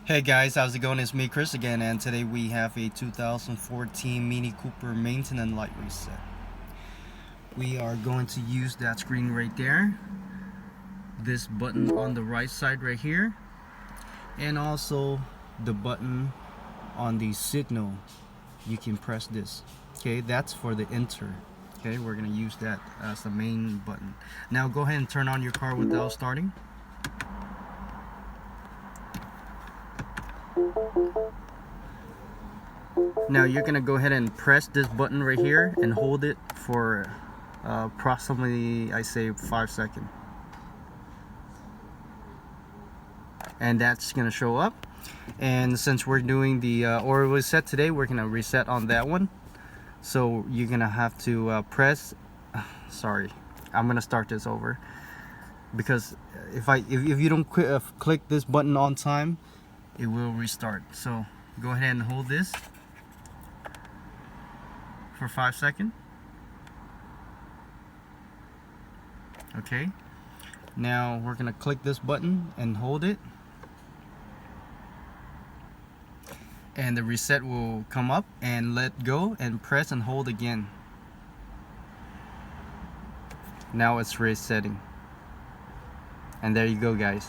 Hey guys, how's it going? It's me, Chris again, and today we have a 2014 Mini Cooper maintenance light reset. We are going to use that screen right there, this button on the right side right here, and also the button on the signal. You can press this. Okay, that's for the enter. Okay, we're gonna use that as the main button. Now go ahead and turn on your car without starting. Now you're gonna go ahead and press this button right here and hold it for approximately, I say, 5 seconds, and that's gonna show up. And since we're doing the or reset today, we're gonna reset on that one. So you're gonna have to press. Sorry, I'm gonna start this over because if you don't click this button on time, it will restart. So go ahead and hold this for 5 seconds. Okay, now we're gonna click this button and hold it, and the reset will come up, and let go and press and hold again. Now it's resetting, and there you go, guys.